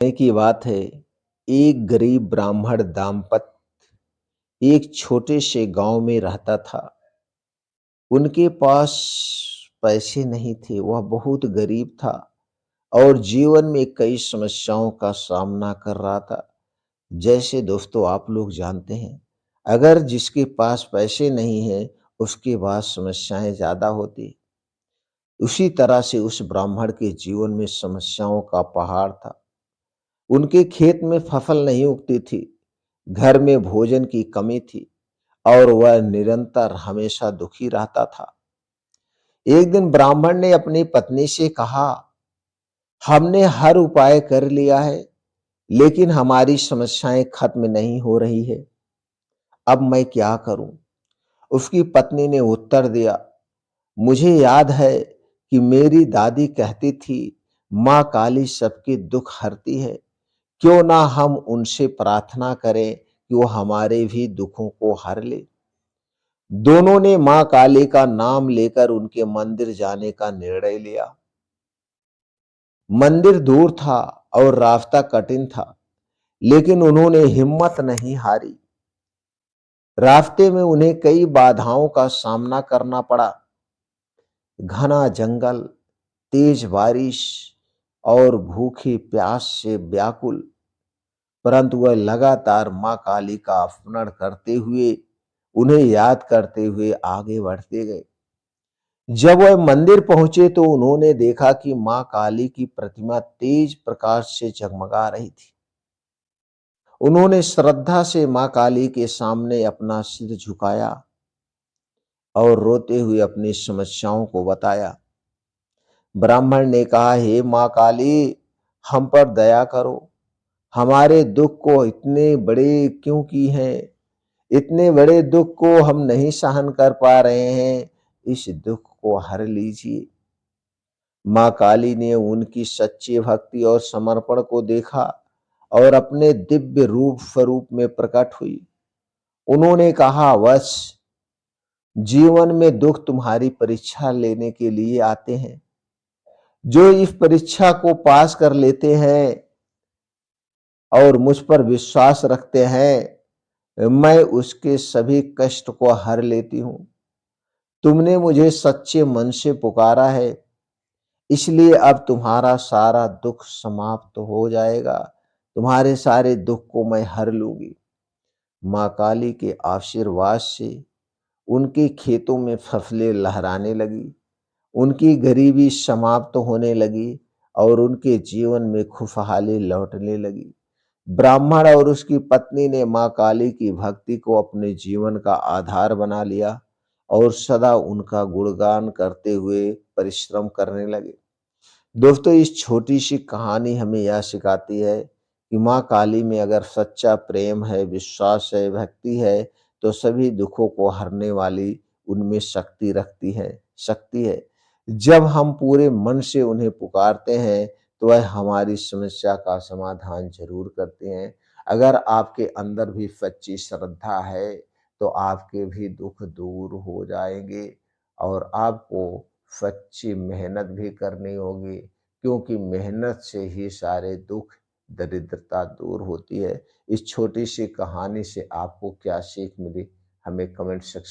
समय की बात है, एक गरीब ब्राह्मण दाम्पत्य एक छोटे से गांव में रहता था। उनके पास पैसे नहीं थे, वह बहुत गरीब था और जीवन में कई समस्याओं का सामना कर रहा था। जैसे दोस्तों आप लोग जानते हैं, अगर जिसके पास पैसे नहीं हैं, उसके पास समस्याएं ज़्यादा होती। उसी तरह से उस ब्राह्मण के जीवन में समस्याओं का पहाड़ था। उनके खेत में फसल नहीं उगती थी, घर में भोजन की कमी थी और वह निरंतर हमेशा दुखी रहता था। एक दिन ब्राह्मण ने अपनी पत्नी से कहा, हमने हर उपाय कर लिया है, लेकिन हमारी समस्याएं खत्म नहीं हो रही है। अब मैं क्या करूं? उसकी पत्नी ने उत्तर दिया, मुझे याद है कि मेरी दादी कहती थी, माँ काली सबके दुख हरती है। क्यों ना हम उनसे प्रार्थना करें कि वो हमारे भी दुखों को हर ले। दोनों ने मां काली का नाम लेकर उनके मंदिर जाने का निर्णय लिया। मंदिर दूर था और रास्ता कठिन था, लेकिन उन्होंने हिम्मत नहीं हारी। रास्ते में उन्हें कई बाधाओं का सामना करना पड़ा। घना जंगल, तेज बारिश और भूखे प्यास से व्याकुल, परंतु वह लगातार मां काली का स्मरण करते हुए, उन्हें याद करते हुए आगे बढ़ते गए। जब वह मंदिर पहुंचे तो उन्होंने देखा कि मां काली की प्रतिमा तेज प्रकाश से जगमगा रही थी। उन्होंने श्रद्धा से मां काली के सामने अपना सिर झुकाया और रोते हुए अपनी समस्याओं को बताया। ब्राह्मण ने कहा, हे मां काली, हम पर दया करो। हमारे दुख को इतने बड़े क्यों की हैं? इतने बड़े दुख को हम नहीं सहन कर पा रहे हैं। इस दुख को हर लीजिए। मां काली ने उनकी सच्ची भक्ति और समर्पण को देखा और अपने दिव्य रूप स्वरूप में प्रकट हुई। उन्होंने कहा, वत्स, जीवन में दुख तुम्हारी परीक्षा लेने के लिए आते हैं। जो इस परीक्षा को पास कर लेते हैं और मुझ पर विश्वास रखते हैं, मैं उसके सभी कष्ट को हर लेती हूं। तुमने मुझे सच्चे मन से पुकारा है, इसलिए अब तुम्हारा सारा दुख समाप्त हो जाएगा। तुम्हारे सारे दुख को मैं हर लूंगी। मां काली के आशीर्वाद से उनके खेतों में फसलें लहराने लगी, उनकी गरीबी समाप्त होने लगी और उनके जीवन में खुशहाली लौटने लगी। ब्राह्मण और उसकी पत्नी ने मां काली की भक्ति को अपने जीवन का आधार बना लिया और सदा उनका गुणगान करते हुए परिश्रम करने लगे। दोस्तों, इस छोटी सी कहानी हमें यह सिखाती है कि माँ काली में अगर सच्चा प्रेम है, विश्वास है, भक्ति है, तो सभी दुखों को हरने वाली उनमें शक्ति है। जब हम पूरे मन से उन्हें पुकारते हैं, तो वह हमारी समस्या का समाधान जरूर करते हैं। अगर आपके अंदर भी सच्ची श्रद्धा है, तो आपके भी दुख दूर हो जाएंगे और आपको सच्ची मेहनत भी करनी होगी, क्योंकि मेहनत से ही सारे दुख, दरिद्रता दूर होती है। इस छोटी सी कहानी से आपको क्या सीख मिली, हमें कमेंट सेक्शन